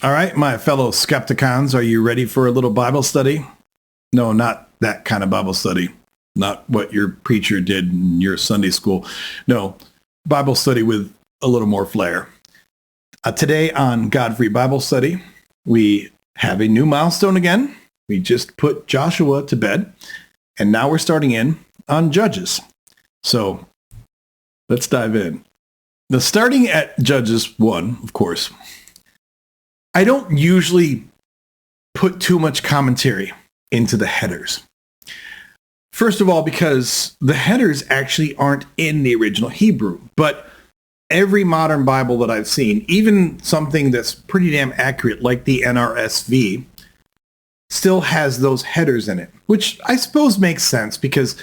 All right, my fellow Skepticons, are you ready for a little Bible study? No, not that kind of Bible study. Not what your preacher did in your Sunday school. No, Bible study with a little more flair. Today on God-Free Bible Study, we have a new milestone again. We just put Joshua to bed, and now we're starting in on Judges. So let's dive in. Now, starting at Judges 1, of course, I don't usually put too much commentary into the headers. First of all, because the headers actually aren't in the original Hebrew, but every modern Bible that I've seen, even something that's pretty damn accurate like the NRSV, still has those headers in it, which I suppose makes sense because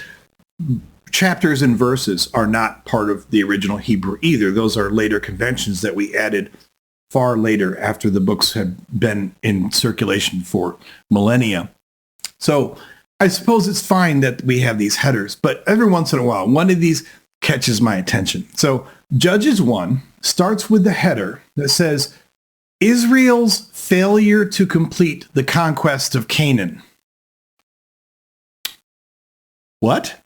chapters and verses are not part of the original Hebrew either. Those are later conventions that we added far later after the books had been in circulation for millennia. So I suppose it's fine that we have these headers, but every once in a while, one of these catches my attention. So Judges 1 starts with the header that says, Israel's failure to complete the conquest of Canaan. What?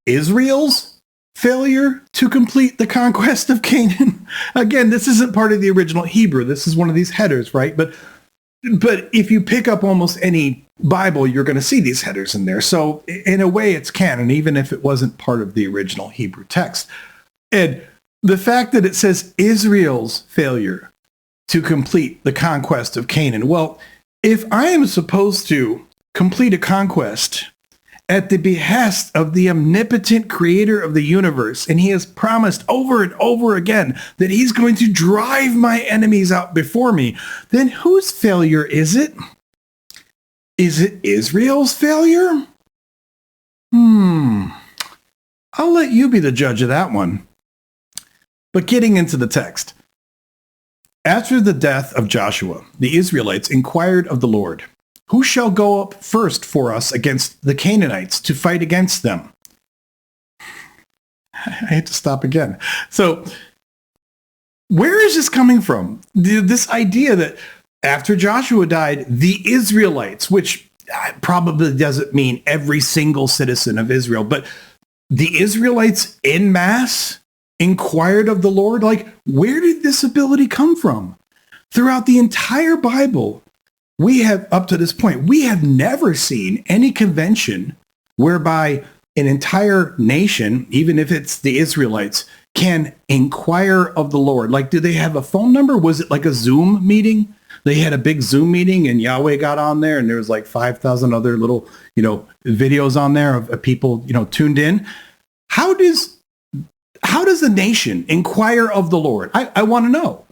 Israel's failure to complete the conquest of Canaan? Again, this isn't part of the original Hebrew. This is one of these headers, right? But if you pick up almost any Bible, you're going to see these headers in there. So in a way, it's canon, even if it wasn't part of the original Hebrew text. And the fact that it says Israel's failure to complete the conquest of Canaan. Well, if I am supposed to complete a conquest at the behest of the omnipotent creator of the universe, and he has promised over and over again that he's going to drive my enemies out before me, then whose failure is it? Is it Israel's failure? I'll let you be the judge of that one. But getting into the text. After the death of Joshua, the Israelites inquired of the Lord, who shall go up first for us against the Canaanites to fight against them? I had to stop again. So where is this coming from? This idea that after Joshua died, the Israelites, which probably doesn't mean every single citizen of Israel, but the Israelites en masse inquired of the Lord? Like, where did this ability come from? Throughout the entire Bible, we have, up to this point, we have never seen any convention whereby an entire nation, even if it's the Israelites, can inquire of the Lord. Like, do they have a phone number? Was it like a Zoom meeting? They had a big Zoom meeting and Yahweh got on there and there was like 5,000 other little, videos on there of people, tuned in. How does a nation inquire of the Lord? I want to know.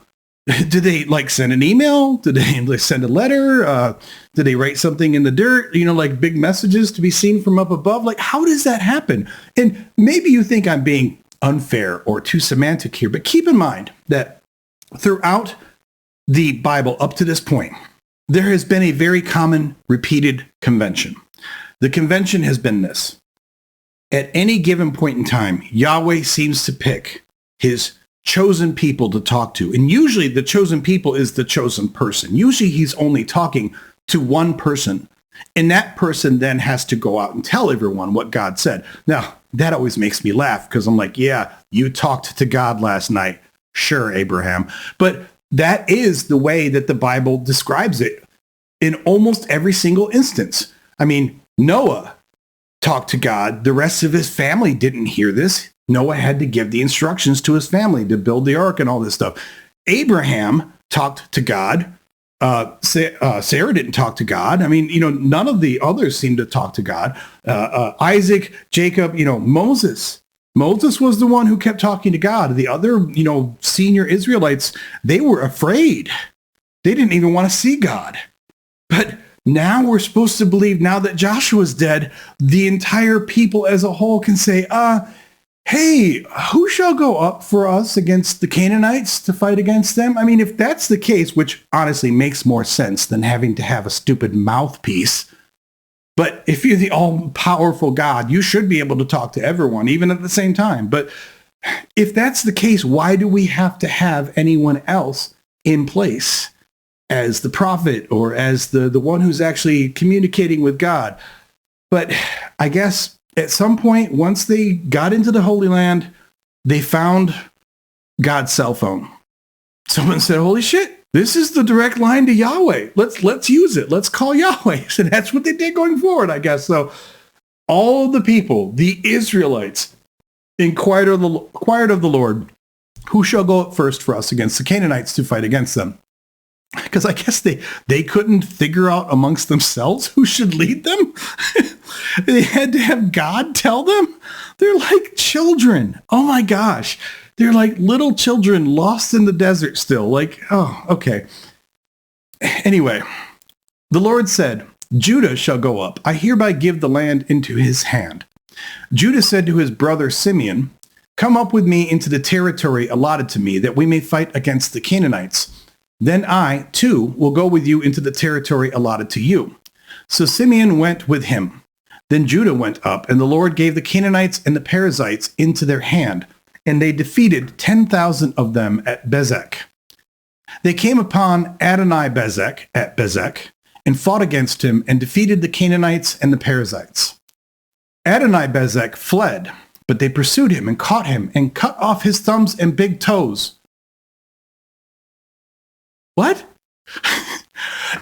Do they send an email? Do they send a letter? Do they write something in the dirt? Like big messages to be seen from up above? Like, how does that happen? And maybe you think I'm being unfair or too semantic here, but keep in mind that throughout the Bible up to this point, there has been a very common repeated convention. The convention has been this. At any given point in time, Yahweh seems to pick his chosen people to talk to. And usually the chosen people is the chosen person. Usually he's only talking to one person. And that person then has to go out and tell everyone what God said. Now, that always makes me laugh because I'm like, yeah, you talked to God last night. Sure, Abraham. But that is the way that the Bible describes it in almost every single instance. I mean, Noah talked to God. The rest of his family didn't hear this. Noah had to give the instructions to his family to build the ark and all this stuff. Abraham talked to God. Sarah didn't talk to God. I mean, none of the others seemed to talk to God. Isaac, Jacob, Moses. Moses was the one who kept talking to God. The other, senior Israelites, they were afraid. They didn't even want to see God. But now we're supposed to believe, now that Joshua's dead, the entire people as a whole can say, hey, who shall go up for us against the Canaanites to fight against them? I mean, if that's the case, which honestly makes more sense than having to have a stupid mouthpiece. But if you're the all-powerful God, you should be able to talk to everyone, even at the same time. But if that's the case, why do we have to have anyone else in place? as the prophet or as the one who's actually communicating with God. But I guess at some point, once they got into the Holy Land, they found God's cell phone. Someone said, holy shit, this is the direct line to Yahweh. Let's use it. Let's call Yahweh. So that's what they did going forward, I guess. So all the people, the Israelites, inquired of the Lord, who shall go up first for us against the Canaanites to fight against them? Because I guess they couldn't figure out amongst themselves who should lead them. They had to have God tell them. They're like children. Oh my gosh. They're like little children lost in the desert still. Like, oh, okay. Anyway, the Lord said, Judah shall go up. I hereby give the land into his hand. Judah said to his brother Simeon, come up with me into the territory allotted to me, that we may fight against the Canaanites. Then I, too, will go with you into the territory allotted to you. So Simeon went with him. Then Judah went up, and the Lord gave the Canaanites and the Perizzites into their hand, and they defeated 10,000 of them at Bezek. They came upon Adoni-Bezek at Bezek, and fought against him, and defeated the Canaanites and the Perizzites. Adoni-Bezek fled, but they pursued him and caught him, and cut off his thumbs and big toes. What?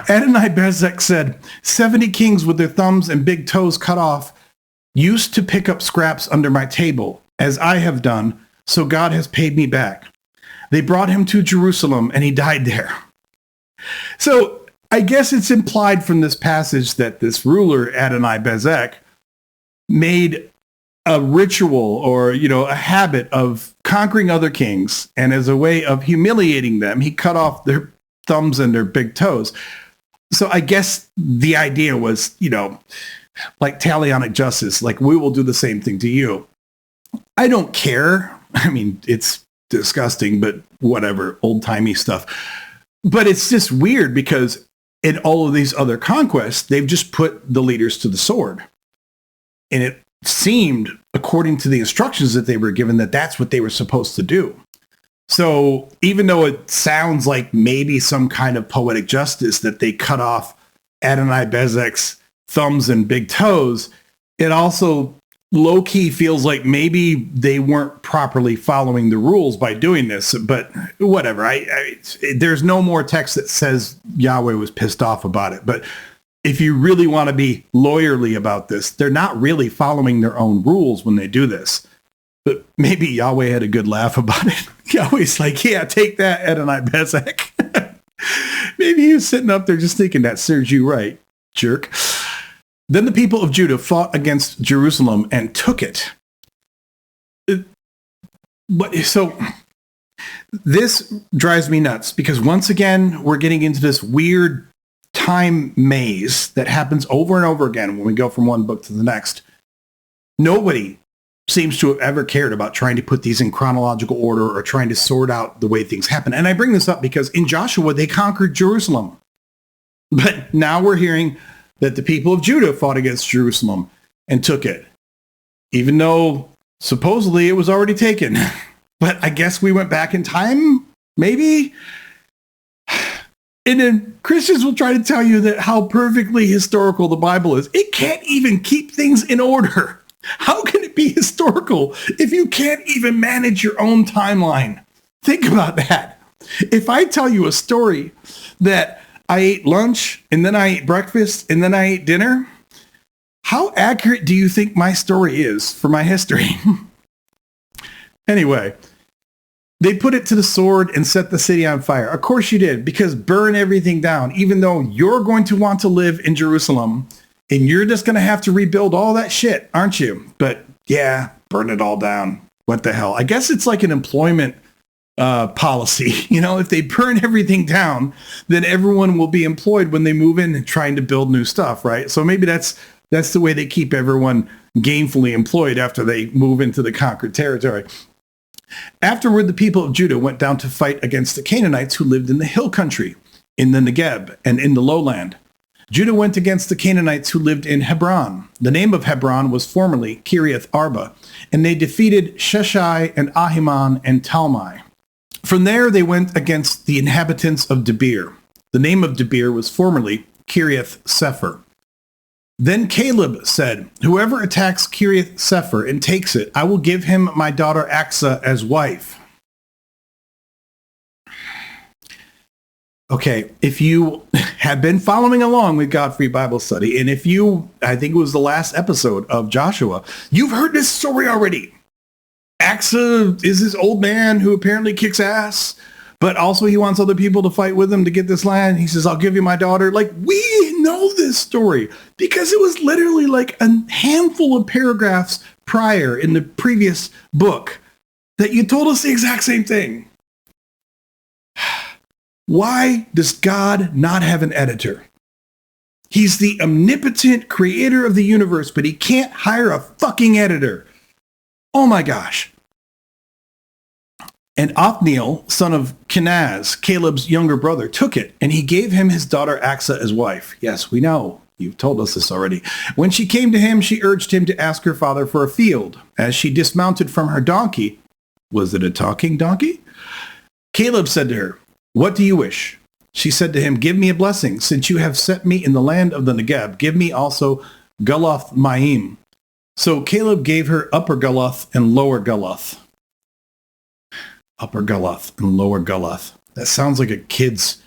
Adoni-Bezek said, 70 kings with their thumbs and big toes cut off used to pick up scraps under my table, as I have done, so God has paid me back. They brought him to Jerusalem, and he died there. So I guess it's implied from this passage that this ruler, Adoni-Bezek, made a ritual or, a habit of conquering other kings. And as a way of humiliating them, he cut off their thumbs and their big toes. So I guess the idea was, like Talionic justice, like we will do the same thing to you. I don't care. I mean, it's disgusting, but whatever, old-timey stuff. But it's just weird because in all of these other conquests, they've just put the leaders to the sword. And it seemed, according to the instructions that they were given, that that's what they were supposed to do. So even though it sounds like maybe some kind of poetic justice that they cut off Adoni-Bezek's thumbs and big toes, it also low-key feels like maybe they weren't properly following the rules by doing this. But whatever. There's no more text that says Yahweh was pissed off about it. But if you really want to be lawyerly about this, they're not really following their own rules when they do this. But maybe Yahweh had a good laugh about it. Yahweh's like, yeah, take that, Adoni-Bezek. Maybe he was sitting up there just thinking that serves you right, jerk. Then the people of Judah fought against Jerusalem and took it. So this drives me nuts because once again, we're getting into this weird time maze that happens over and over again when we go from one book to the next. Nobody seems to have ever cared about trying to put these in chronological order or trying to sort out the way things happen. And I bring this up because in Joshua, they conquered Jerusalem. But now we're hearing that the people of Judah fought against Jerusalem and took it, even though supposedly it was already taken. But I guess we went back in time, maybe? And then Christians will try to tell you that how perfectly historical the Bible is. It can't even keep things in order. How can it be historical if you can't even manage your own timeline? Think about that. If I tell you a story that I ate lunch and then I ate breakfast and then I ate dinner, how accurate do you think my story is for my history? Anyway, they put it to the sword and set the city on fire. Of course you did, because burn everything down, even though you're going to want to live in Jerusalem and you're just going to have to rebuild all that shit, aren't you? But yeah, burn it all down. What the hell? I guess it's like an employment policy. If they burn everything down, then everyone will be employed when they move in and trying to build new stuff, right? So maybe that's the way they keep everyone gainfully employed after they move into the conquered territory. Afterward, the people of Judah went down to fight against the Canaanites who lived in the hill country, in the Negeb, and in the lowland. Judah went against the Canaanites who lived in Hebron. The name of Hebron was formerly Kiriath Arba, and they defeated Sheshai and Ahiman and Talmai. From there, they went against the inhabitants of Debir. The name of Debir was formerly Kiriath Sepher. Then Caleb said, whoever attacks Kiriath Sepher and takes it, I will give him my daughter Aksa as wife. Okay, if you have been following along with Godfrey Bible Study, and if you, I think it was the last episode of Joshua, you've heard this story already. Aksa is this old man who apparently kicks ass, but also he wants other people to fight with him to get this land. He says, I'll give you my daughter. Like, we know this story because it was literally like a handful of paragraphs prior in the previous book that you told us the exact same thing. Why does God not have an editor? He's the omnipotent creator of the universe, but he can't hire a fucking editor. Oh my gosh. And Othniel, son of Kenaz, Caleb's younger brother, took it, and he gave him his daughter Aksa as wife. Yes, we know. You've told us this already. When she came to him, she urged him to ask her father for a field. As she dismounted from her donkey, was it a talking donkey? Caleb said to her, what do you wish? She said to him, give me a blessing. Since you have set me in the land of the Negeb, give me also Galoth Maim. So Caleb gave her Upper Galoth and Lower Galoth. Upper Galoth and Lower Galoth. That sounds like a kid's,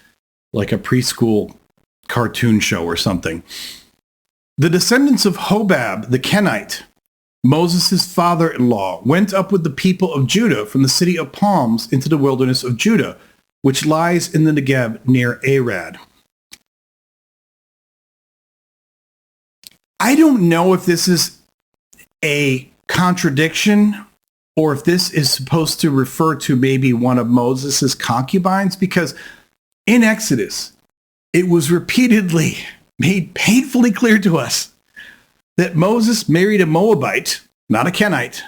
like a preschool cartoon show or something. The descendants of Hobab the Kenite, Moses' father-in-law, went up with the people of Judah from the city of palms into the wilderness of Judah, which lies in the Negeb near Arad. I don't know if this is a contradiction or if this is supposed to refer to maybe one of Moses' concubines, because in Exodus, it was repeatedly made painfully clear to us that Moses married a Moabite, not a Kenite,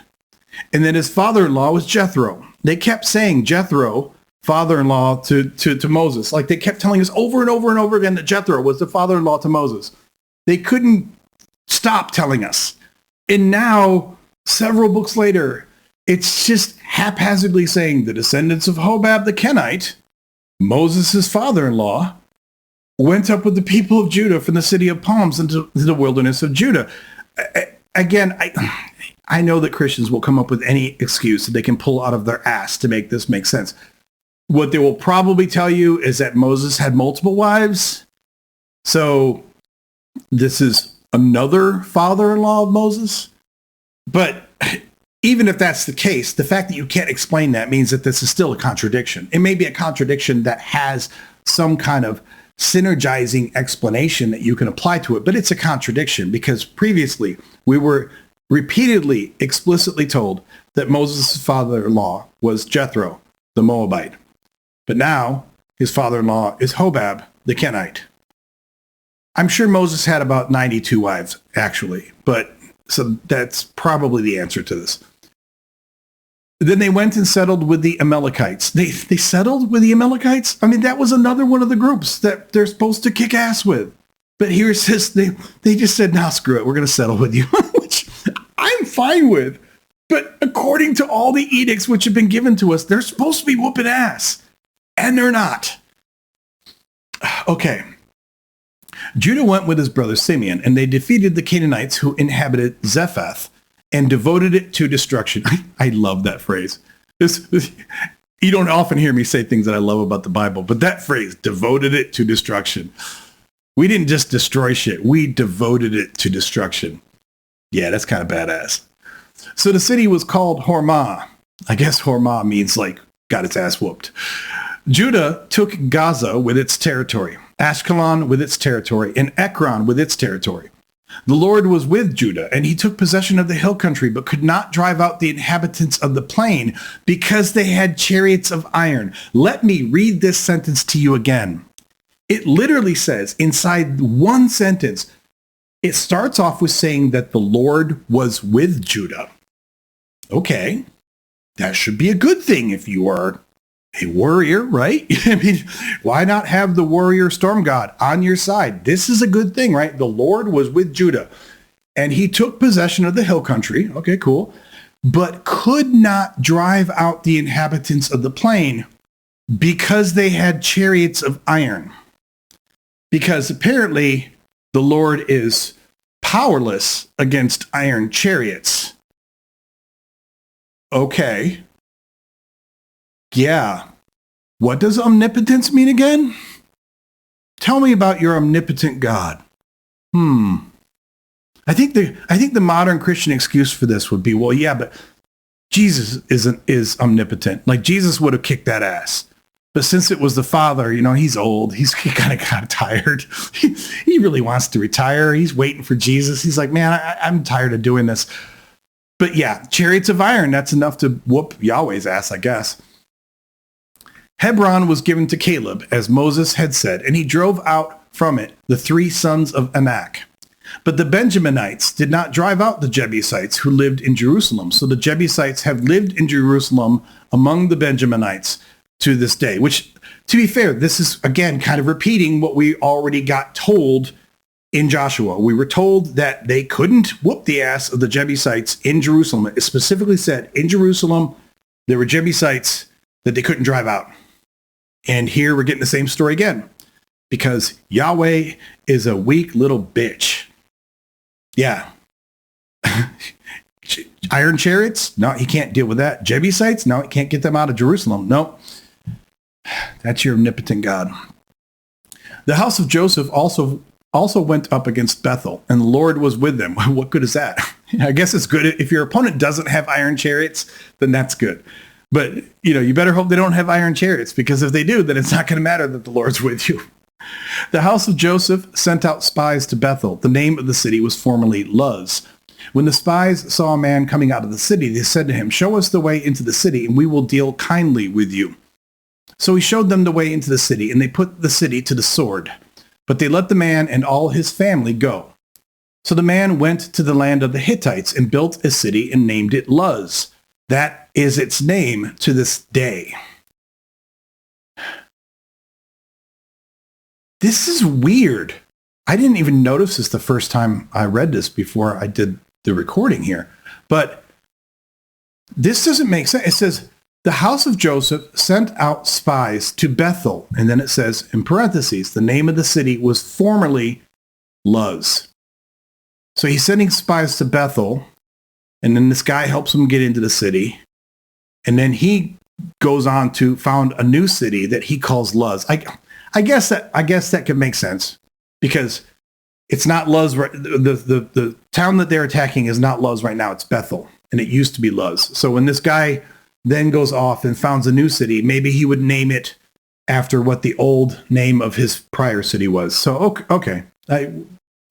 and that his father-in-law was Jethro. They kept saying Jethro, father-in-law to Moses. Like they kept telling us over and over and over again that Jethro was the father-in-law to Moses. They couldn't stop telling us. And now, several books later, it's just haphazardly saying the descendants of Hobab the Kenite, Moses' father-in-law, went up with the people of Judah from the city of palms into the wilderness of Judah. Again, I know that Christians will come up with any excuse that they can pull out of their ass to make this make sense. What they will probably tell you is that Moses had multiple wives. So this is another father-in-law of Moses. But even if that's the case, the fact that you can't explain that means that this is still a contradiction. It may be a contradiction that has some kind of synergizing explanation that you can apply to it, but it's a contradiction because previously we were repeatedly explicitly told that Moses' father-in-law was Jethro, the Moabite. But now his father-in-law is Hobab, the Kenite. I'm sure Moses had about 92 wives, actually, but so that's probably the answer to this. Then they went and settled with the Amalekites. They settled with the Amalekites? I mean, that was another one of the groups that they're supposed to kick ass with. But here it says they just said, nah, screw it, we're going to settle with you, which I'm fine with. But according to all the edicts which have been given to us, they're supposed to be whooping ass. And they're not. Okay. Judah went with his brother Simeon, and they defeated the Canaanites who inhabited Zephath and devoted it to destruction. I love that phrase. You don't often hear me say things that I love about the Bible, but that phrase, devoted it to destruction. We didn't just destroy shit. We devoted it to destruction. Yeah, that's kind of badass. So the city was called Hormah. I guess Hormah means like got its ass whooped. Judah took Gaza with its territory, Ashkelon with its territory, and Ekron with its territory. The Lord was with Judah, and he took possession of the hill country, but could not drive out the inhabitants of the plain because they had chariots of iron. Let me read this sentence to you again. It literally says inside one sentence, it starts off with saying that the Lord was with Judah. Okay, that should be a good thing if you are a warrior, right? I mean, why not have the warrior storm god on your side? This is a good thing, right? The Lord was with Judah, and he took possession of the hill country. Okay, cool. But could not drive out the inhabitants of the plain because they had chariots of iron. because apparently the Lord is powerless against iron chariots. Okay. Yeah. What does omnipotence mean again? Tell me about your omnipotent God. I think the modern Christian excuse for this would be, well, yeah, but Jesus is omnipotent. Like Jesus would have kicked that ass. But since it was the Father, he's old. He kind of got tired. He really wants to retire. He's waiting for Jesus. He's like, man, I'm tired of doing this. But yeah, chariots of iron, that's enough to whoop Yahweh's ass, I guess. Hebron was given to Caleb, as Moses had said, and he drove out from it the 3 sons of Anak. But the Benjaminites did not drive out the Jebusites who lived in Jerusalem. So the Jebusites have lived in Jerusalem among the Benjaminites to this day, which, to be fair, this is, again, kind of repeating what we already got told in Joshua. We were told that they couldn't whoop the ass of the Jebusites in Jerusalem. It specifically said in Jerusalem, there were Jebusites that they couldn't drive out. And here we're getting the same story again, because Yahweh is a weak little bitch. Yeah. Iron chariots? No, he can't deal with that. Jebusites? No, he can't get them out of Jerusalem. No. That's your omnipotent God. The house of Joseph also went up against Bethel, and the Lord was with them. What good is that? I guess it's good. If your opponent doesn't have iron chariots, then that's good. But, you better hope they don't have iron chariots, because if they do, then it's not going to matter that the Lord's with you. The house of Joseph sent out spies to Bethel. The name of the city was formerly Luz. When the spies saw a man coming out of the city, they said to him, "Show us the way into the city, and we will deal kindly with you." So he showed them the way into the city, and they put the city to the sword. But they let the man and all his family go. So the man went to the land of the Hittites and built a city and named it Luz. That is its name to this day. This is weird. I didn't even notice this the first time I read this before I did the recording here. But this doesn't make sense. It says, the house of Joseph sent out spies to Bethel. And then it says, in parentheses, the name of the city was formerly Luz. So he's sending spies to Bethel. And then this guy helps him get into the city. And then he goes on to found a new city that he calls Luz. I guess that could make sense, because it's not Luz. The town that they're attacking is not Luz right now. It's Bethel, and it used to be Luz. So when this guy then goes off and founds a new city, maybe he would name it after what the old name of his prior city was. So okay,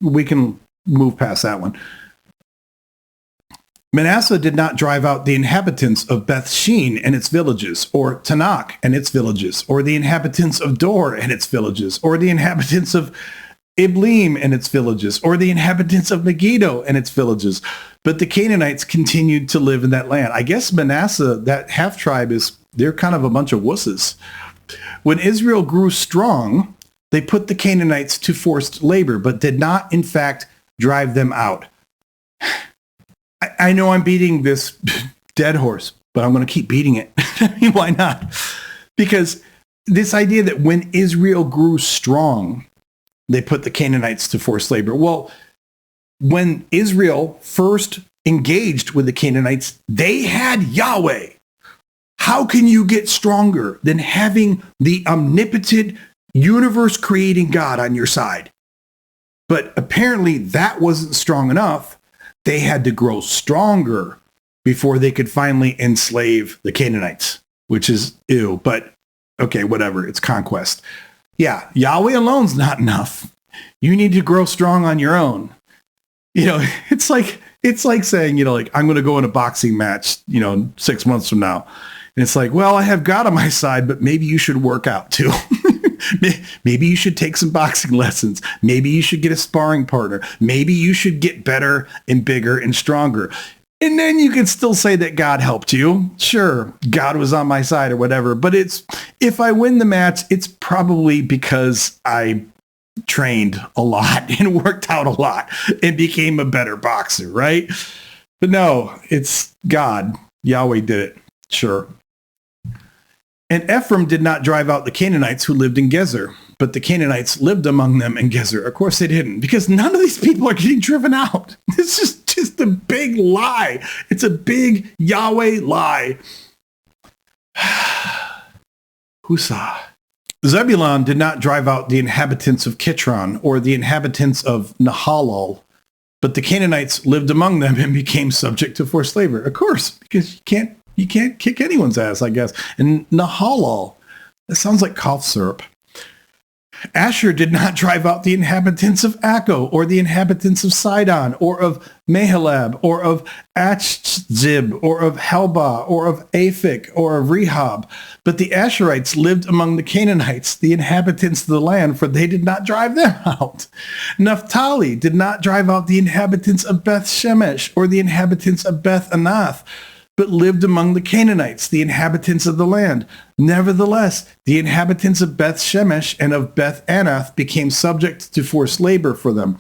we can move past that one. Manasseh did not drive out the inhabitants of Bethshean and its villages, or Tanakh and its villages, or the inhabitants of Dor and its villages, or the inhabitants of Ibleam and its villages, or the inhabitants of Megiddo and its villages. But the Canaanites continued to live in that land. I guess Manasseh, that half tribe, they're kind of a bunch of wusses. When Israel grew strong, they put the Canaanites to forced labor, but did not, in fact, drive them out. I know I'm beating this dead horse, but I'm going to keep beating it. I mean, why not? Because this idea that when Israel grew strong, they put the Canaanites to forced labor. Well, when Israel first engaged with the Canaanites, they had Yahweh. How can you get stronger than having the omnipotent, universe-creating God on your side? But apparently that wasn't strong enough. They had to grow stronger before they could finally enslave the Canaanites, which is ew, but okay, whatever. It's conquest. Yeah, Yahweh alone's not enough. You need to grow strong on your own. It's like saying, I'm going to go in a boxing match, 6 months from now. And it's like, well, I have God on my side, but maybe you should work out too. Maybe you should take some boxing lessons. Maybe you should get a sparring partner. Maybe you should get better and bigger and stronger. And then you can still say that God helped you. Sure, God was on my side or whatever. But if I win the match, it's probably because I trained a lot and worked out a lot and became a better boxer, right? But no, it's God. Yahweh did it. Sure. And Ephraim did not drive out the Canaanites who lived in Gezer, but the Canaanites lived among them in Gezer. Of course they didn't, because none of these people are getting driven out. This is just a big lie. It's a big Yahweh lie. Hussah. Zebulun did not drive out the inhabitants of Kitron or the inhabitants of Nahalal, but the Canaanites lived among them and became subject to forced labor. Of course, because you can't kick anyone's ass, I guess. And Nahalal, that sounds like cough syrup. Asher did not drive out the inhabitants of Akko or the inhabitants of Sidon or of Mahalab or of Achzib or of Helba or of Aphik or of Rehob. But the Asherites lived among the Canaanites, the inhabitants of the land, for they did not drive them out. Naphtali did not drive out the inhabitants of Beth Shemesh or the inhabitants of Beth Anath, but lived among the Canaanites, the inhabitants of the land. Nevertheless, the inhabitants of Beth Shemesh and of Beth Anath became subject to forced labor for them.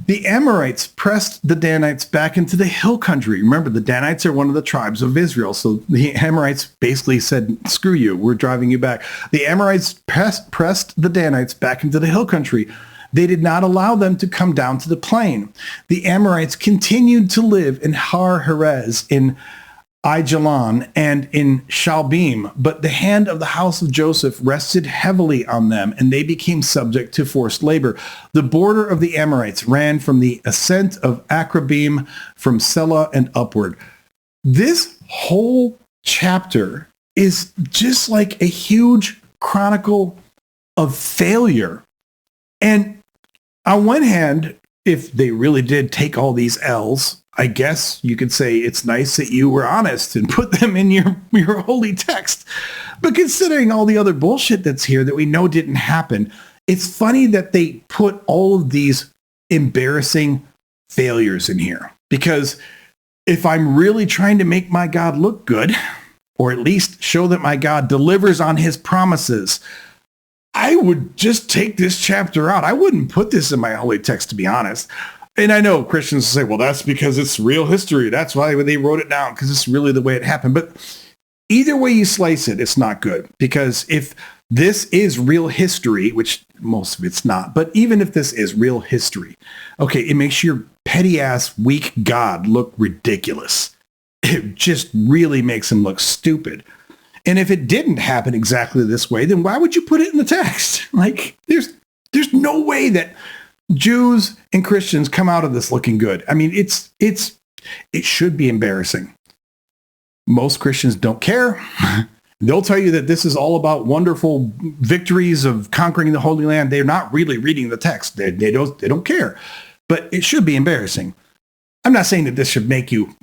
The Amorites pressed the Danites back into the hill country. Remember, the Danites are one of the tribes of Israel. So the Amorites basically said, screw you, we're driving you back. The Amorites pressed the Danites back into the hill country. They did not allow them to come down to the plain. The Amorites continued to live in Har Herez, in Aijalon, and in Shalbim, but the hand of the house of Joseph rested heavily on them, and they became subject to forced labor. The border of the Amorites ran from the ascent of Akrabim, from Selah and upward. This whole chapter is just like a huge chronicle of failure. And on one hand, if they really did take all these L's, I guess you could say it's nice that you were honest and put them in your holy text. But considering all the other bullshit that's here that we know didn't happen, it's funny that they put all of these embarrassing failures in here. Because if I'm really trying to make my God look good, or at least show that my God delivers on his promises, I would just take this chapter out. I wouldn't put this in my holy text, to be honest. And I know Christians say, well, that's because it's real history. That's why they wrote it down, because it's really the way it happened. But either way you slice it, it's not good. Because if this is real history, which most of it's not, but even if this is real history, okay, it makes your petty ass, weak God look ridiculous. It just really makes him look stupid. And if it didn't happen exactly this way, then why would you put it in the text? Like, there's no way that Jews and Christians come out of this looking good. I mean, it should be embarrassing. Most Christians don't care. They'll tell you that this is all about wonderful victories of conquering the Holy Land. They're not really reading the text. They don't care. But it should be embarrassing. I'm not saying that this should make you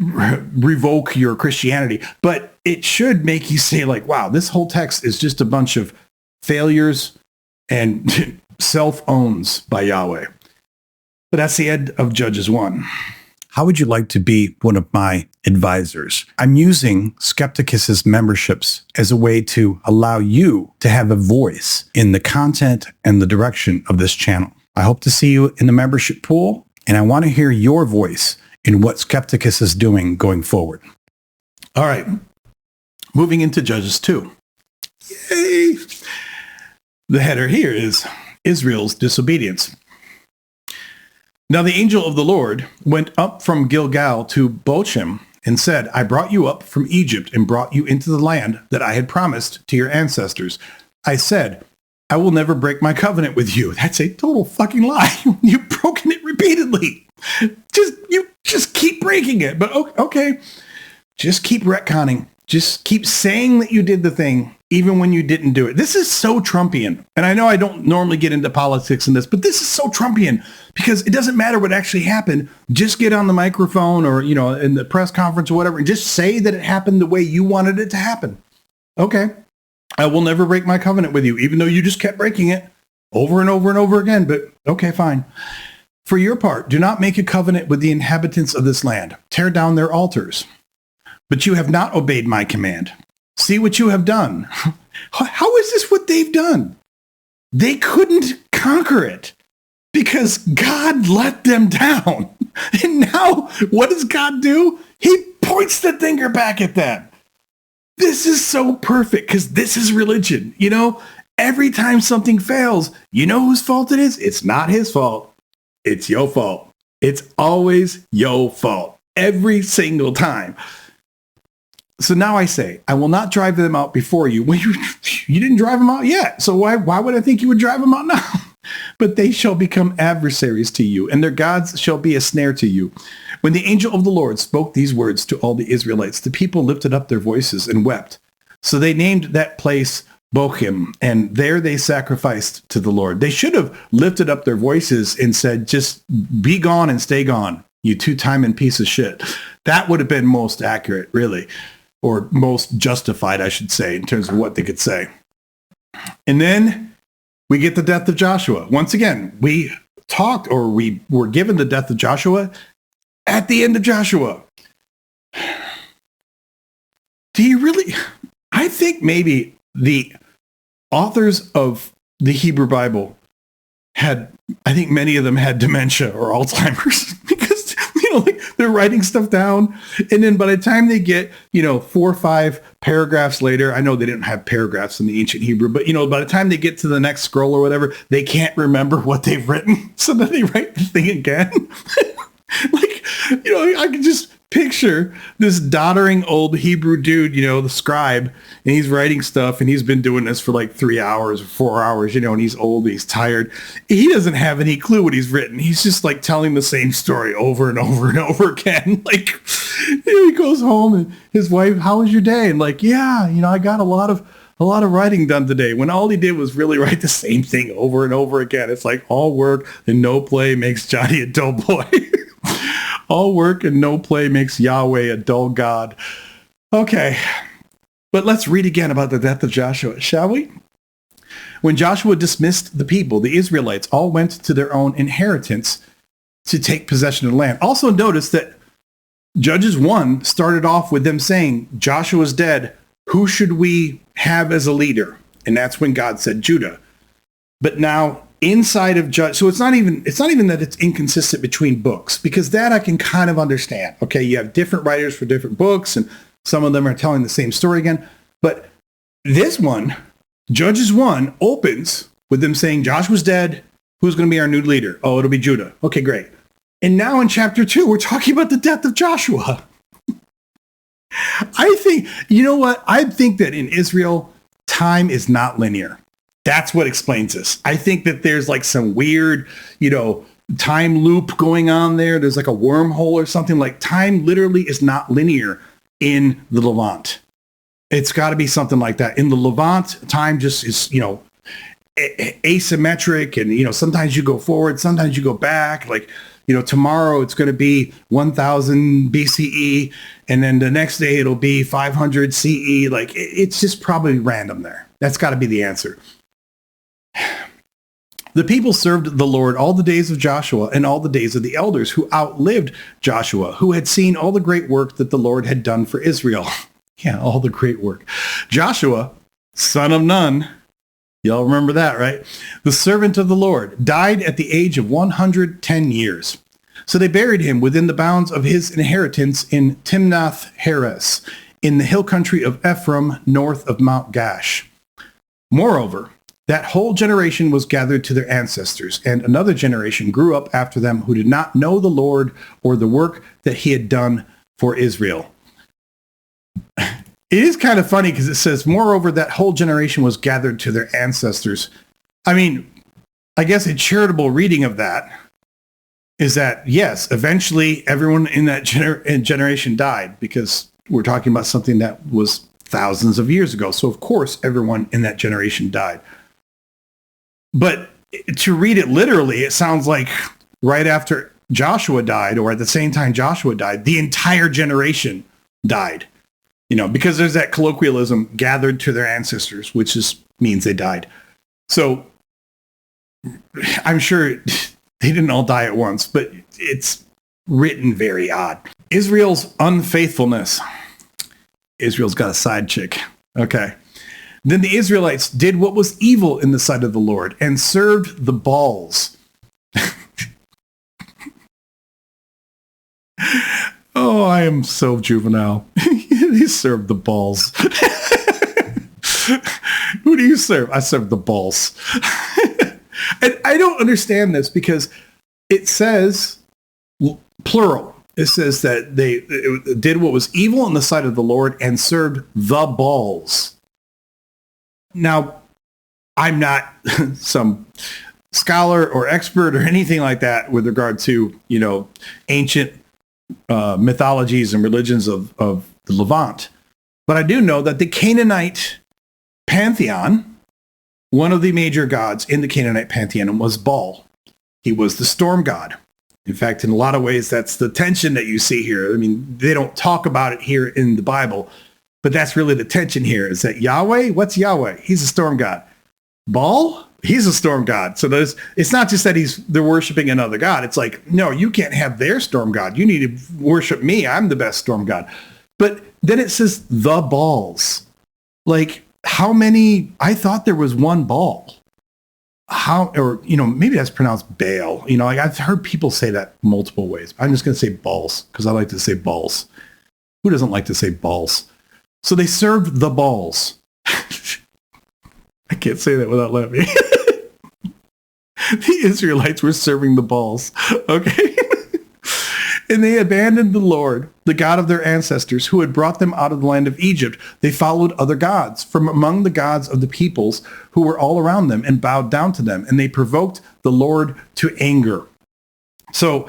revoke your Christianity, but it should make you say, like, wow, this whole text is just a bunch of failures and self-owns by Yahweh. But that's the end of Judges 1. How would you like to be one of my advisors? I'm using Skepticus's memberships as a way to allow you to have a voice in the content and the direction of this channel. I hope to see you in the membership pool, and I want to hear your voice in what Skepticus is doing going forward. All right, moving into Judges 2. Yay! The header here is Israel's disobedience. Now the angel of the Lord went up from Gilgal to Bochim and said, I brought you up from Egypt and brought you into the land that I had promised to your ancestors. I said, I will never break my covenant with you. That's a total fucking lie. You've broken it repeatedly. You just keep breaking it. But okay, just keep retconning. Just keep saying that you did the thing, even when you didn't do it. This is so Trumpian. And I know I don't normally get into politics in this, but this is so Trumpian because it doesn't matter what actually happened. Just get on the microphone or, in the press conference or whatever, and just say that it happened the way you wanted it to happen. Okay. I will never break my covenant with you, even though you just kept breaking it over and over and over again. But okay, fine. For your part, do not make a covenant with the inhabitants of this land. Tear down their altars. But you have not obeyed my command. See what you have done. How is this what they've done? They couldn't conquer it because God let them down. And now what does God do? He points the finger back at them. This is so perfect because this is religion. Every time something fails, you know whose fault it is? It's not his fault. It's your fault. It's always your fault. Every single time. So now I say, I will not drive them out before you. Well, you didn't drive them out yet. So why would I think you would drive them out now? But they shall become adversaries to you, and their gods shall be a snare to you. When the angel of the Lord spoke these words to all the Israelites, the people lifted up their voices and wept. So they named that place Bochim, and there they sacrificed to the Lord. They should have lifted up their voices and said, just be gone and stay gone, you two-timing piece of shit. That would have been most accurate, really, or most justified, I should say, in terms of what they could say. And then we get the death of Joshua. Once again, we were given the death of Joshua at the end of Joshua. Do you really? I think maybe the authors of the Hebrew Bible I think many of them had dementia or Alzheimer's because, like they're writing stuff down. And then by the time they get, 4 or 5 paragraphs later, I know they didn't have paragraphs in the ancient Hebrew, but, by the time they get to the next scroll or whatever, they can't remember what they've written. So then they write the thing again. I can just picture this doddering old Hebrew dude, the scribe, and he's writing stuff, and he's been doing this for like 3 hours or 4 hours, and he's old, he's tired. He doesn't have any clue what he's written. He's just like telling the same story over and over and over again. Like, he goes home and his wife, how was your day? And like, yeah, I got a lot of writing done today, when all he did was really write the same thing over and over again. It's like all work and no play makes Johnny a dull boy. All work and no play makes Yahweh a dull God. Okay, but let's read again about the death of Joshua, shall we? When Joshua dismissed the people, the Israelites all went to their own inheritance to take possession of the land. Also notice that Judges 1 started off with them saying, Joshua's dead. Who should we have as a leader? And that's when God said Judah. But now inside of Judge, so it's not even that it's inconsistent between books, because that I can kind of understand. Okay, you have different writers for different books, and some of them are telling the same story again. But this one, Judges 1, opens with them saying, Joshua's dead. Who's going to be our new leader? Oh, it'll be Judah. Okay, great. And now in chapter 2, we're talking about the death of Joshua. I think, I think that in Israel, time is not linear. That's what explains this. I think that there's like some weird, time loop going on there. There's like a wormhole or something. Like time literally is not linear in the Levant. It's got to be something like that. In the Levant, time just is, asymmetric, and, sometimes you go forward, sometimes you go back. Like, tomorrow it's going to be 1000 BCE, and then the next day it'll be 500 CE. Like, it's just probably random there. That's got to be the answer. The people served the Lord all the days of Joshua and all the days of the elders who outlived Joshua, who had seen all the great work that the Lord had done for Israel. Yeah, all the great work. Joshua, son of Nun, y'all remember that, right? The servant of the Lord, died at the age of 110 years. So they buried him within the bounds of his inheritance in Timnath-Heres, in the hill country of Ephraim, north of Mount Gash. Moreover, that whole generation was gathered to their ancestors, and another generation grew up after them who did not know the Lord or the work that he had done for Israel. It is kind of funny because it says, moreover, that whole generation was gathered to their ancestors. I mean, I guess a charitable reading of that is that, yes, eventually everyone in that generation died, because we're talking about something that was thousands of years ago. So, of course, everyone in that generation died. But to read it literally, it sounds like right after Joshua died, or at the same time Joshua died, the entire generation died. Because there's that colloquialism, gathered to their ancestors, which means they died. So I'm sure they didn't all die at once, but it's written very odd. Israel's unfaithfulness. Israel's got a side chick. Okay. Then the Israelites did what was evil in the sight of the Lord and served the Baals. Oh, I am so juvenile. They served the Baals. Who do you serve? I serve the balls. And I don't understand this because it says plural. It says that they did what was evil in the sight of the Lord and served the balls. Now, I'm not some scholar or expert or anything like that with regard to, ancient mythologies and religions of the Levant. But I do know that the Canaanite pantheon, one of the major gods in the Canaanite pantheon was Baal. He was the storm god. In fact, in a lot of ways, that's the tension that you see here. I mean, they don't talk about it here in the Bible, but that's really the tension here is that Yahweh, what's Yahweh? He's a storm god. Baal, he's a storm god. So it's not just that they're worshiping another god. It's like, no, you can't have their storm god. You need to worship me. I'm the best storm god. But then it says the balls. Like, how many? I thought there was one Baal. Maybe that's pronounced Baal. I've heard people say that multiple ways. I'm just going to say balls because I like to say balls. Who doesn't like to say balls? So they served the balls. I can't say that without laughing. The Israelites were serving the balls. Okay. And they abandoned the Lord, the God of their ancestors, who had brought them out of the land of Egypt. They followed other gods from among the gods of the peoples who were all around them and bowed down to them. And they provoked the Lord to anger. So,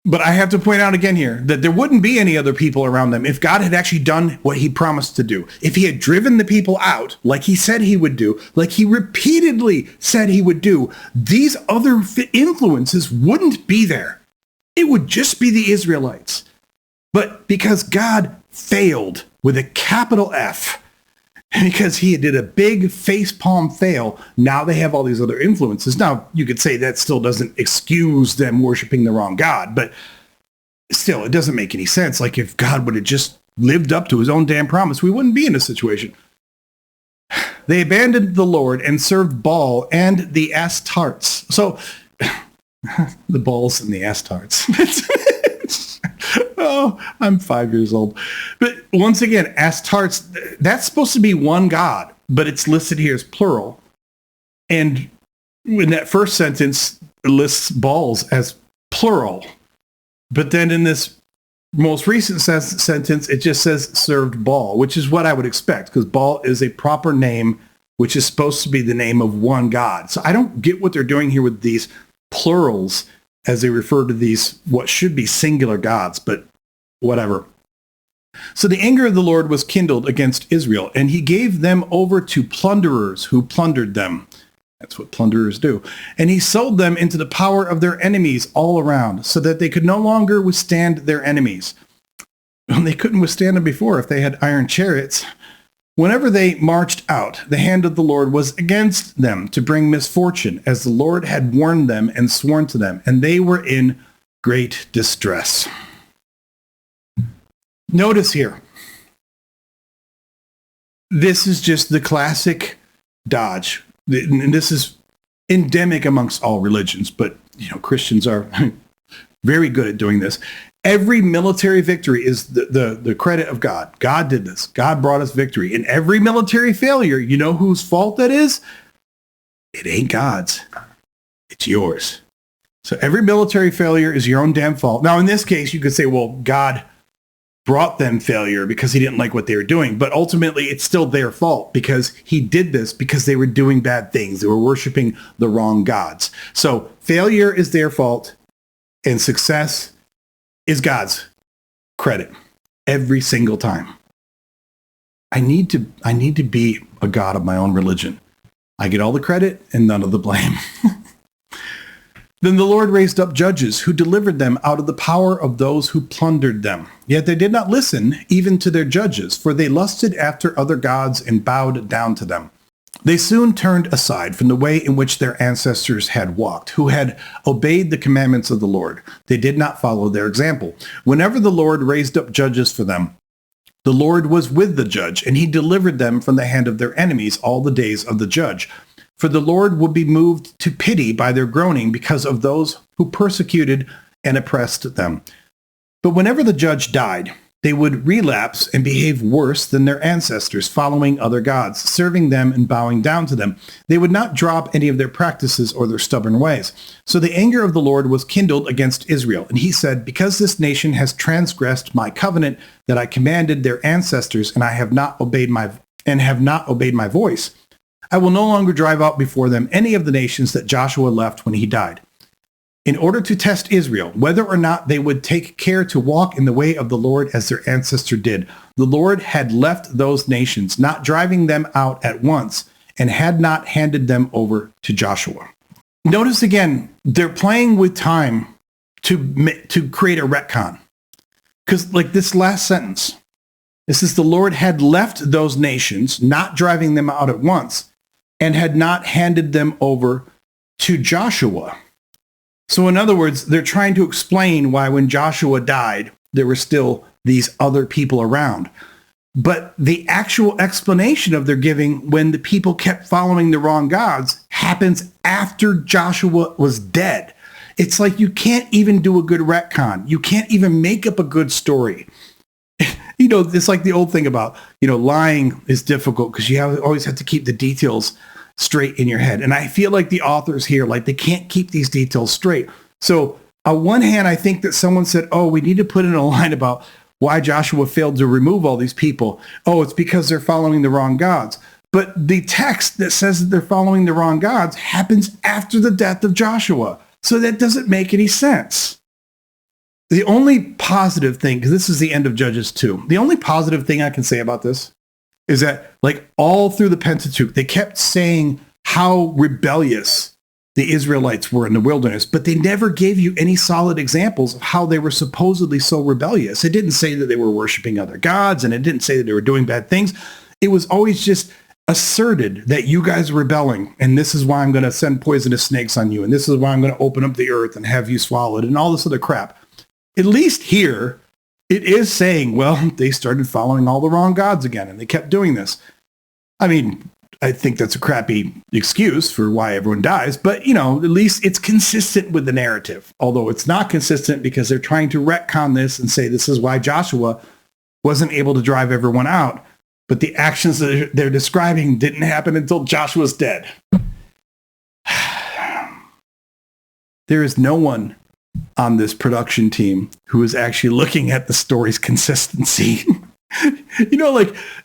but I have to point out again here that there wouldn't be any other people around them if God had actually done what he promised to do. If he had driven the people out, like he said he would do, like he repeatedly said he would do, these other influences wouldn't be there. It would just be the Israelites. But because God failed with a capital F, because he did a big facepalm fail, now they have all these other influences. Now, you could say that still doesn't excuse them worshiping the wrong God, but still, it doesn't make any sense. Like if God would have just lived up to his own damn promise, we wouldn't be in this situation. They abandoned the Lord and served Baal and the Astartes. So the balls and the Astartes. Oh, I'm 5 years old. But once again, Astartes, that's supposed to be one god, but it's listed here as plural. And in that first sentence, it lists balls as plural. But then in this most recent sentence, it just says served Baal, which is what I would expect, because Baal is a proper name, which is supposed to be the name of one god. So I don't get what they're doing here with these plurals as they refer to these what should be singular gods, but whatever. So the anger of the Lord was kindled against Israel, and he gave them over to plunderers who plundered them. That's what plunderers do. And he sold them into the power of their enemies all around, so that they could no longer withstand their enemies. They couldn't withstand them before if they had iron chariots. Whenever they marched out, the hand of the Lord was against them to bring misfortune, as the Lord had warned them and sworn to them, and they were in great distress. Notice here, this is just the classic dodge. And this is endemic amongst all religions, but Christians are very good at doing this. Every military victory is the credit of God. God did this. God brought us victory. In every military failure, you know whose fault that is? It ain't God's. It's yours. So every military failure is your own damn fault. Now, in this case, you could say, well, God brought them failure because he didn't like what they were doing. But ultimately, it's still their fault because he did this because they were doing bad things. They were worshiping the wrong gods. So failure is their fault and success is God's credit every single time. I need to be a god of my own religion. I get all the credit and none of the blame. Then the Lord raised up judges who delivered them out of the power of those who plundered them. Yet they did not listen even to their judges, for they lusted after other gods and bowed down to them. They soon turned aside from the way in which their ancestors had walked, who had obeyed the commandments of the Lord. They did not follow their example. Whenever the Lord raised up judges for them, the Lord was with the judge, and he delivered them from the hand of their enemies all the days of the judge. For the Lord would be moved to pity by their groaning because of those who persecuted and oppressed them. But whenever the judge died, they would relapse and behave worse than their ancestors, following other gods, serving them and bowing down to them. They would not drop any of their practices or their stubborn ways. So the anger of the Lord was kindled against Israel. And he said, because this nation has transgressed my covenant that I commanded their ancestors, and have not obeyed my voice, I will no longer drive out before them any of the nations that Joshua left when he died. In order to test Israel, whether or not they would take care to walk in the way of the Lord as their ancestor did, the Lord had left those nations, not driving them out at once, and had not handed them over to Joshua. Notice again, they're playing with time to create a retcon. Because like this last sentence, this is the Lord had left those nations, not driving them out at once, and had not handed them over to Joshua. So in other words, they're trying to explain why when Joshua died, there were still these other people around. But the actual explanation of their giving when the people kept following the wrong gods happens after Joshua was dead. It's like you can't even do a good retcon. You can't even make up a good story. It's like the old thing about, lying is difficult because you always have to keep the details straight in your head. And I feel like the authors here, they can't keep these details straight. So on one hand, I think that someone said, we need to put in a line about why Joshua failed to remove all these people. It's because they're following the wrong gods. But the text that says that they're following the wrong gods happens after the death of Joshua. So that doesn't make any sense. The only positive thing, because this is the end of Judges 2, the only positive thing I can say about this is that all through the Pentateuch, they kept saying how rebellious the Israelites were in the wilderness, but they never gave you any solid examples of how they were supposedly so rebellious. It didn't say that they were worshiping other gods, and it didn't say that they were doing bad things. It was always just asserted that you guys are rebelling, and this is why I'm going to send poisonous snakes on you, and this is why I'm going to open up the earth and have you swallowed, and all this other crap. At least here, it is saying, they started following all the wrong gods again, and they kept doing this. I mean, I think that's a crappy excuse for why everyone dies, but, at least it's consistent with the narrative, although it's not consistent because they're trying to retcon this and say this is why Joshua wasn't able to drive everyone out, but the actions that they're describing didn't happen until Joshua's dead. There is no one on this production team who is actually looking at the story's consistency.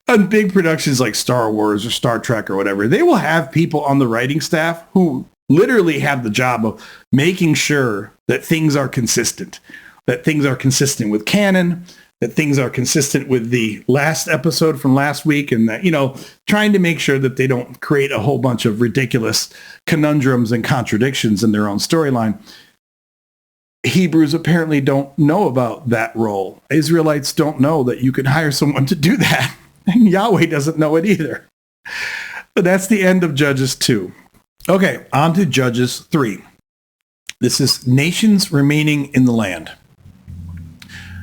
On big productions like Star Wars or Star Trek or whatever, they will have people on the writing staff who literally have the job of making sure that things are consistent with canon, that things are consistent with the last episode from last week, and that, trying to make sure that they don't create a whole bunch of ridiculous conundrums and contradictions in their own storyline. Hebrews apparently don't know about that role. Israelites don't know that you can hire someone to do that. And Yahweh doesn't know it either. But that's the end of Judges 2. Okay, on to Judges 3. This is nations remaining in the land.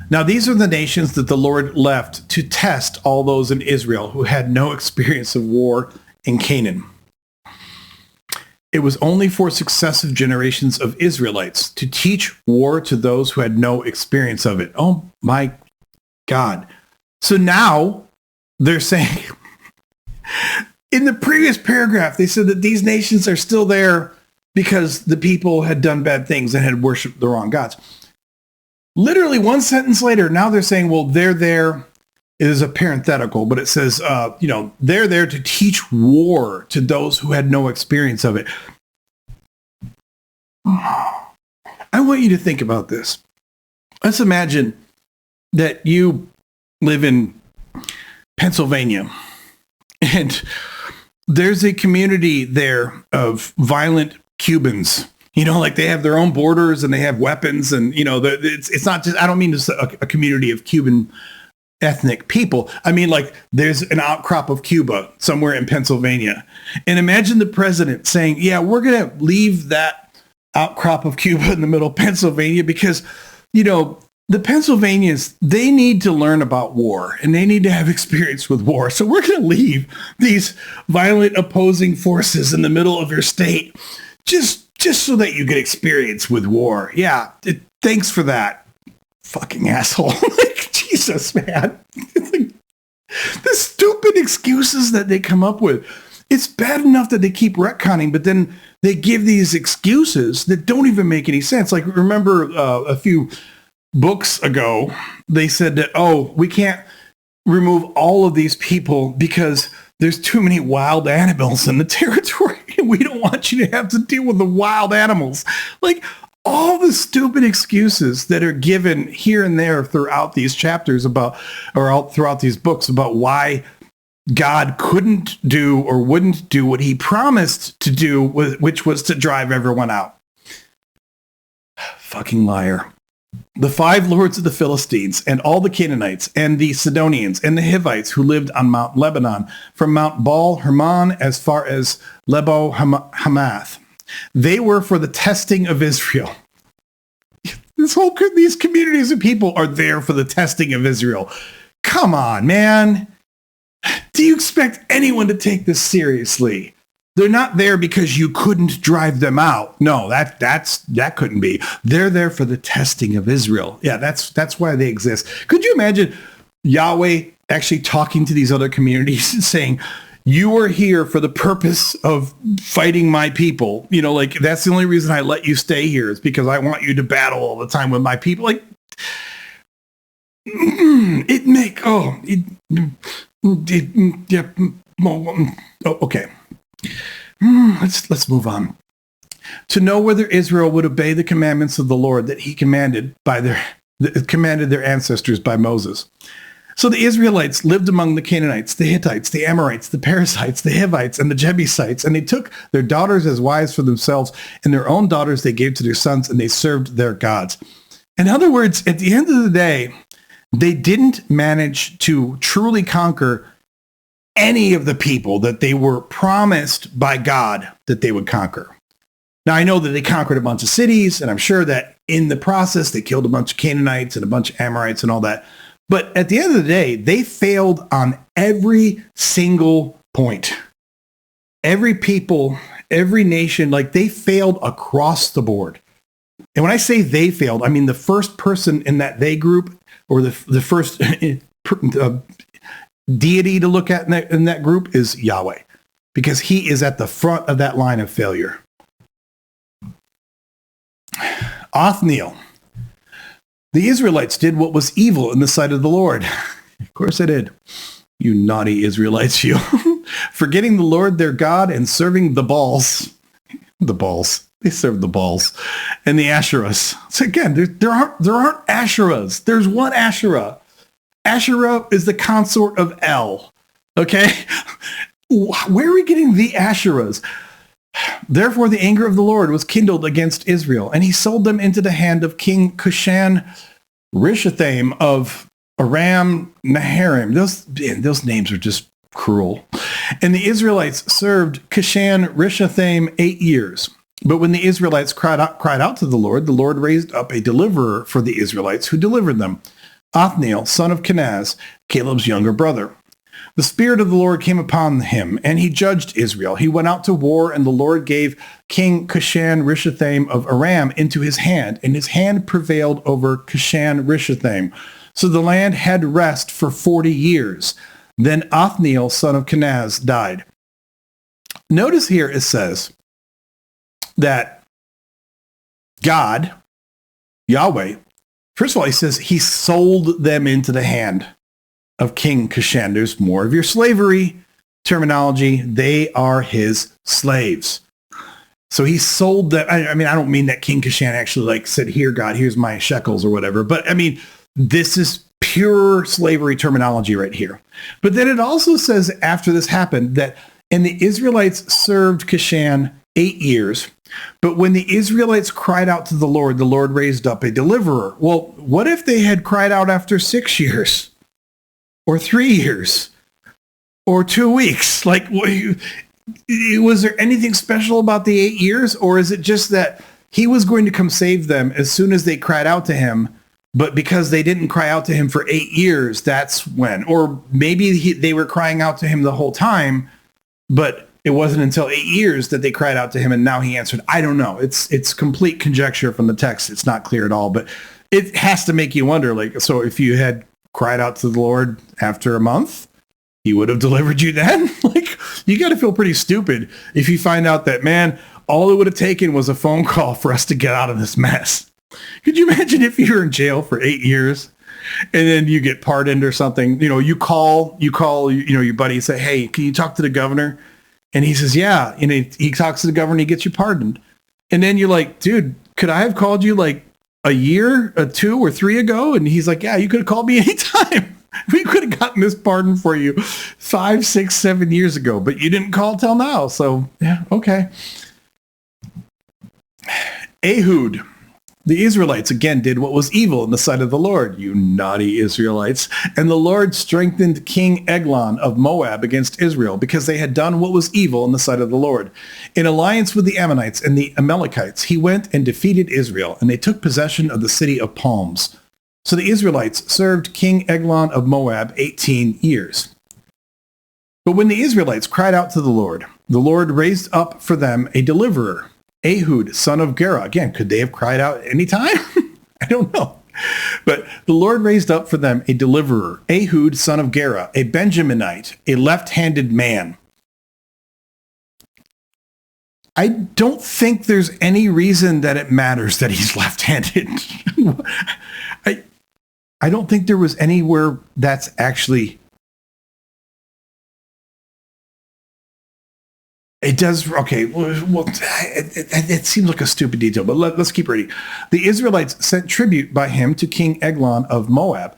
Now, these are the nations that the Lord left to test all those in Israel who had no experience of war in Canaan. It was only for successive generations of Israelites to teach war to those who had no experience of it. Oh my God. So now they're saying, in the previous paragraph, they said that these nations are still there because the people had done bad things and had worshipped the wrong gods. Literally one sentence later, now they're saying, they're there. It is a parenthetical, but it says, they're there to teach war to those who had no experience of it. I want you to think about this. Let's imagine that you live in Pennsylvania and there's a community there of violent Cubans. They have their own borders and they have weapons, and, it's not just, I don't mean just a community of Cuban ethnic people. I mean, there's an outcrop of Cuba somewhere in Pennsylvania. And imagine the president saying, we're going to leave that outcrop of Cuba in the middle of Pennsylvania because, the Pennsylvanians, they need to learn about war and they need to have experience with war. So we're going to leave these violent opposing forces in the middle of your state just so that you get experience with war. Yeah, thanks for that, fucking asshole. Jeez. Jesus, man. It's like, the stupid excuses that they come up with. It's bad enough that they keep retconning, but then they give these excuses that don't even make any sense. Like, remember a few books ago, they said that, oh, we can't remove all of these people because there's too many wild animals in the territory. We don't want you to have to deal with the wild animals. Like, all the stupid excuses that are given here and there throughout these chapters throughout these books about why God couldn't do or wouldn't do what he promised to do, which was to drive everyone out. Fucking liar. The 5 lords of the Philistines and all the Canaanites and the Sidonians and the Hivites who lived on Mount Lebanon, from Mount Baal Hermon as far as Lebo Hamath. They were for the testing of Israel. These communities of people are there for the testing of Israel. Come on, man. Do you expect anyone to take this seriously? They're not there because you couldn't drive them out. No, that couldn't be. They're there for the testing of Israel. Yeah, that's why they exist. Could you imagine Yahweh actually talking to these other communities and saying, you are here for the purpose of fighting my people. You know, like, that's the only reason I let you stay here is because I want you to battle all the time with my people. Like, okay. Let's move on. To know whether Israel would obey the commandments of the Lord that he commanded their ancestors by Moses. So the Israelites lived among the Canaanites, the Hittites, the Amorites, the Perizzites, the Hivites, and the Jebusites, and they took their daughters as wives for themselves, and their own daughters they gave to their sons, and they served their gods. In other words, at the end of the day, they didn't manage to truly conquer any of the people that they were promised by God that they would conquer. Now, I know that they conquered a bunch of cities, and I'm sure that in the process, they killed a bunch of Canaanites and a bunch of Amorites and all that. But at the end of the day, they failed on every single point. Every people, every nation, like, they failed across the board. And when I say they failed, I mean the first person in that they group, or the first deity to look at in that group is Yahweh, because he is at the front of that line of failure. Othniel. The Israelites did what was evil in the sight of the Lord. Of course they did. You naughty Israelites, you. Forgetting the Lord their God and serving the Baals. The Baals. They served the Baals. And the Asherahs. So again, there aren't Asherahs. There's one Asherah. Asherah is the consort of El. Okay? Where are we getting the Asherahs? Therefore, the anger of the Lord was kindled against Israel, and he sold them into the hand of King Cushan Rishathaim of Aram Naharaim. Those names are just cruel. And the Israelites served Cushan Rishathaim 8 years. But when the Israelites cried out to the Lord raised up a deliverer for the Israelites who delivered them, Othniel, son of Kenaz, Caleb's younger brother. The Spirit of the Lord came upon him, and he judged Israel. He went out to war, and the Lord gave King Cushan Rishathaim of Aram into his hand, and his hand prevailed over Cushan Rishathaim. So the land had rest for 40 years. Then Othniel, son of Kenaz, died. Notice here it says that God, Yahweh, first of all, he says he sold them into the hand of King Cushan. There's more of your slavery terminology. They are his slaves. So he sold them. I mean, I don't mean that King Cushan actually said, here, God, here's my shekels or whatever. But I mean, this is pure slavery terminology right here. But then it also says after this happened that, and the Israelites served Cushan 8 years. But when the Israelites cried out to the Lord raised up a deliverer. Well, what if they had cried out after 6 years? Or 3 years, or 2 weeks? Was there anything special about the 8 years? Or is it just that he was going to come save them as soon as they cried out to him, but because they didn't cry out to him for 8 years, that's when? Or maybe they were crying out to him the whole time, but it wasn't until 8 years that they cried out to him, and now he answered. I don't know. It's complete conjecture from the text. It's not clear at all, but it has to make you wonder, so if you had cried out to the Lord after a month, he would have delivered you then. Like, you got to feel pretty stupid if you find out that, man, all it would have taken was a phone call for us to get out of this mess. Could you imagine if you were in jail for 8 years and then you get pardoned or something? You know, you call, your buddy and say, hey, can you talk to the governor? And he says, yeah. And he talks to the governor and he gets you pardoned. And then you're like, dude, could I have called you like a year, 2 or 3 ago? And he's like, yeah, you could have called me anytime. We could have gotten this pardon for you 5, 6, 7 years ago, but you didn't call till now. So yeah, okay. Ehud. The Israelites again did what was evil in the sight of the Lord, you naughty Israelites. And the Lord strengthened King Eglon of Moab against Israel because they had done what was evil in the sight of the Lord. In alliance with the Ammonites and the Amalekites, he went and defeated Israel, and they took possession of the city of palms. So the Israelites served King Eglon of Moab 18 years. But when the Israelites cried out to the Lord raised up for them a deliverer, Ehud, son of Gera. Again, could they have cried out any time? I don't know. But the Lord raised up for them a deliverer, Ehud, son of Gera, a Benjaminite, a left-handed man. I don't think there's any reason that it matters that he's left-handed. I don't think there was anywhere that's actually... It does, okay, well, it seems like a stupid detail, but let's keep reading. The Israelites sent tribute by him to King Eglon of Moab.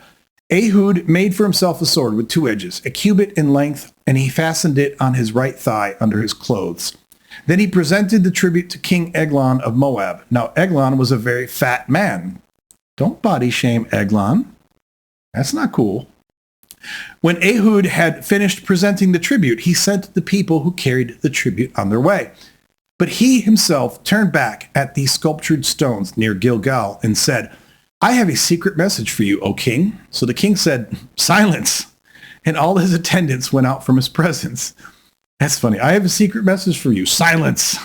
Ehud made for himself a sword with 2 edges, a cubit in length, and he fastened it on his right thigh under his clothes. Then he presented the tribute to King Eglon of Moab. Now Eglon was a very fat man. Don't body shame Eglon. That's not cool. When Ehud had finished presenting the tribute, he sent the people who carried the tribute on their way. But he himself turned back at the sculptured stones near Gilgal and said, I have a secret message for you, O king. So the king said, silence. And all his attendants went out from his presence. That's funny. I have a secret message for you. Silence.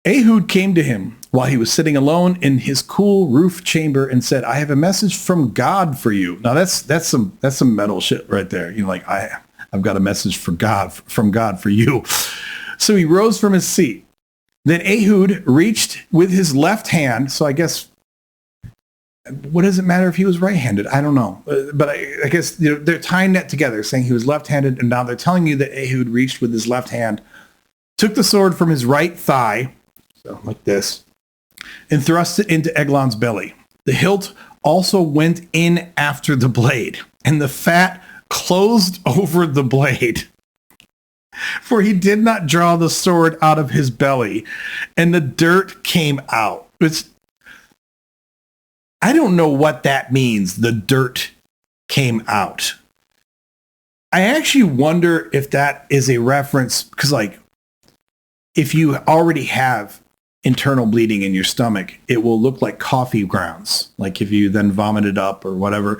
Ehud came to him while he was sitting alone in his cool roof chamber and said, I have a message from God for you. Now that's some metal shit right there. You know, like I've got a message from God for you. So he rose from his seat. Then Ehud reached with his left hand. So I guess, what does it matter if he was right-handed? I don't know. But I guess they're tying that together, saying he was left-handed. And now they're telling you that Ehud reached with his left hand, took the sword from his right thigh, so like this, and thrust it into Eglon's belly. The hilt also went in after the blade, and the fat closed over the blade. For he did not draw the sword out of his belly, and the dirt came out. I don't know what that means, the dirt came out. I actually wonder if that is a reference, because like, if you already have internal bleeding in your stomach, it will look like coffee grounds. Like if you then vomit it up or whatever,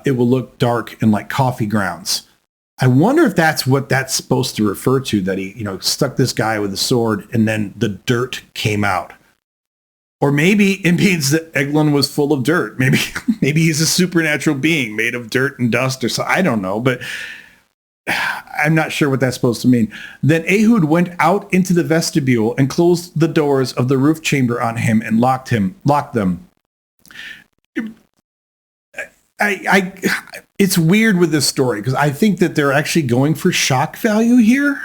it will look dark and like coffee grounds. I wonder if that's what that's supposed to refer to, that he, stuck this guy with a sword and then the dirt came out. Or maybe it means that Eglon was full of dirt. Maybe he's a supernatural being made of dirt and dust or so. I don't know, but I'm not sure what that's supposed to mean. Then Ehud went out into the vestibule and closed the doors of the roof chamber on him and locked them. It's weird with this story because I think that they're actually going for shock value here,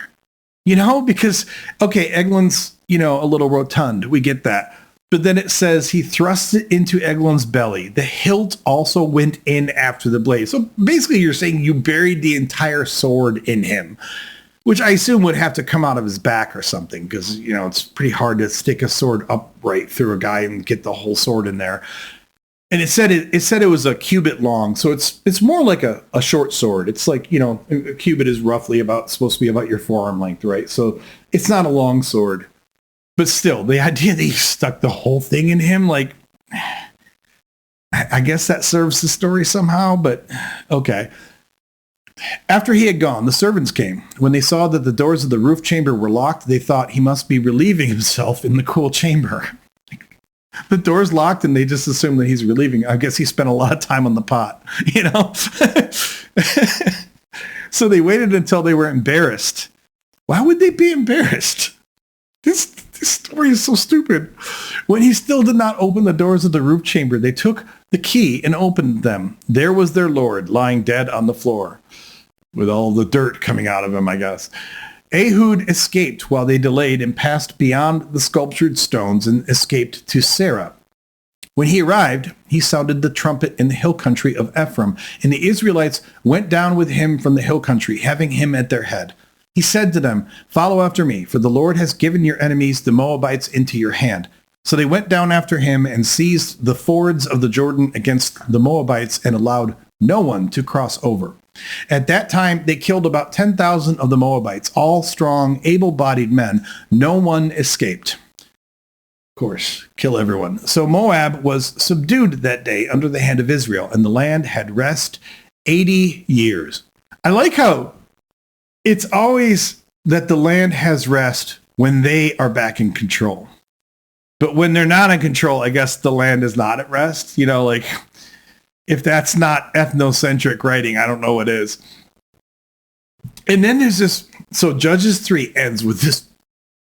because, okay, Eglon's, a little rotund. We get that. But then it says he thrust it into Eglon's belly. The hilt also went in after the blade. So basically you're saying you buried the entire sword in him, which I assume would have to come out of his back or something because, it's pretty hard to stick a sword upright through a guy and get the whole sword in there. And it said it was a cubit long. So it's more like a short sword. It's like, a cubit is roughly supposed to be about your forearm length, right? So it's not a long sword. But still, the idea that he stuck the whole thing in him, like, I guess that serves the story somehow, but okay. After he had gone, the servants came. When they saw that the doors of the roof chamber were locked, they thought he must be relieving himself in the cool chamber. The door's locked and they just assume that he's relieving. I guess he spent a lot of time on the pot, you know? So they waited until they were embarrassed. Why would they be embarrassed? This story is so stupid. When he still did not open the doors of the roof chamber, they took the key and opened them. There was their Lord lying dead on the floor with all the dirt coming out of him, I guess. Ehud escaped while they delayed and passed beyond the sculptured stones and escaped to Sarah. When he arrived, he sounded the trumpet in the hill country of Ephraim, and the Israelites went down with him from the hill country, having him at their head. He said to them, "Follow after me, for the Lord has given your enemies, the Moabites, into your hand." So they went down after him and seized the fords of the Jordan against the Moabites and allowed no one to cross over. At that time, they killed about 10,000 of the Moabites, all strong, able-bodied men. No one escaped. Of course, kill everyone. So Moab was subdued that day under the hand of Israel, and the land had rest 80 years. I like how it's always that the land has rest when they are back in control. But when they're not in control, I guess the land is not at rest. You know, like, if that's not ethnocentric writing, I don't know what is. And then there's this, so Judges 3 ends with this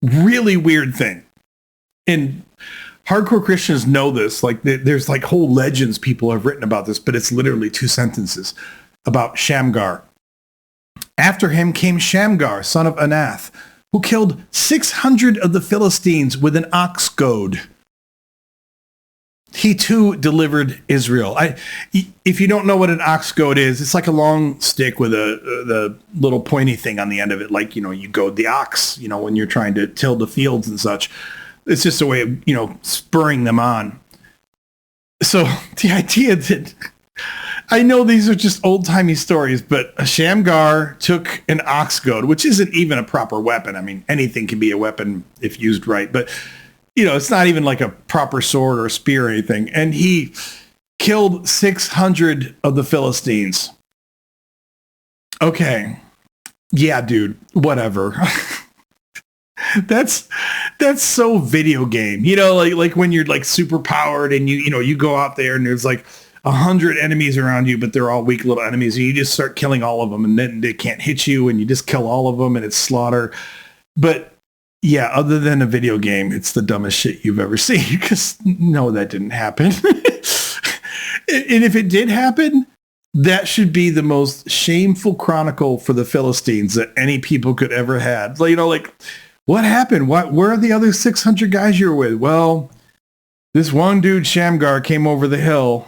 really weird thing. And hardcore Christians know this. Like, there's like whole legends people have written about this, but it's literally 2 sentences about Shamgar. After him came Shamgar, son of Anath, who killed 600 of the Philistines with an ox goad. He too delivered Israel. If you don't know what an ox goad is, it's like a long stick with the little pointy thing on the end of it. Like, you know, you goad the ox, you know, when you're trying to till the fields and such. It's just a way of, you know, spurring them on. So the idea that, I know these are just old-timey stories, but Shamgar took an ox goad, which isn't even a proper weapon. I mean, anything can be a weapon if used right, but, you know, it's not even like a proper sword or a spear or anything. And he killed 600 of the Philistines. Okay. Yeah, dude, whatever. That's so video game. You know, like when you're like super powered and you go out there and there's like 100 enemies around you, but they're all weak little enemies, and you just start killing all of them, and then they can't hit you, and you just kill all of them, and it's slaughter. But yeah, other than a video game, it's the dumbest shit you've ever seen, because no, that didn't happen. And if it did happen, that should be the most shameful chronicle for the Philistines that any people could ever have. You know, like, what happened? Where are the other 600 guys you were with? Well, this one dude, Shamgar, came over the hill.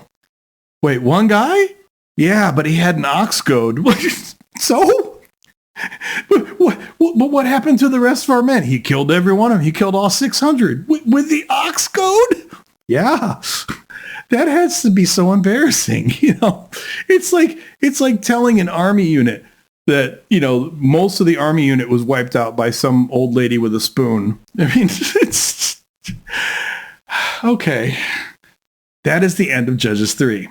Wait, one guy? Yeah, but he had an ox goad. So? But what happened to the rest of our men? He killed every one of them. He killed all 600 with the ox goad? Yeah. That has to be so embarrassing. You know, it's like telling an army unit that, you know, most of the army unit was wiped out by some old lady with a spoon. I mean, it's okay. That is the end of Judges 3.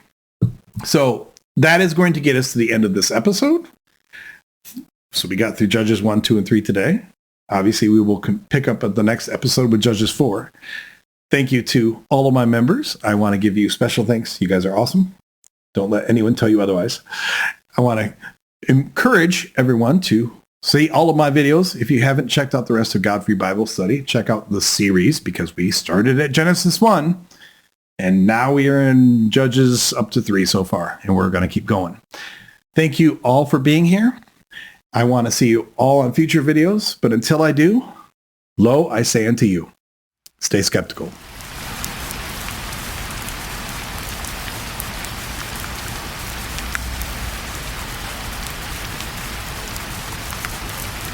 So that is going to get us to the end of this episode. So we got through Judges 1, 2, and 3 today. Obviously, we will pick up at the next episode with Judges 4. Thank you to all of my members. I want to give you special thanks. You guys are awesome. Don't let anyone tell you otherwise. I want to encourage everyone to see all of my videos. If you haven't checked out the rest of Godfree Bible Study, check out the series, because we started at Genesis 1. And now we are in Judges up to 3 so far, and we're going to keep going. Thank you all for being here. I want to see you all on future videos, but until I do, lo, I say unto you, stay skeptical.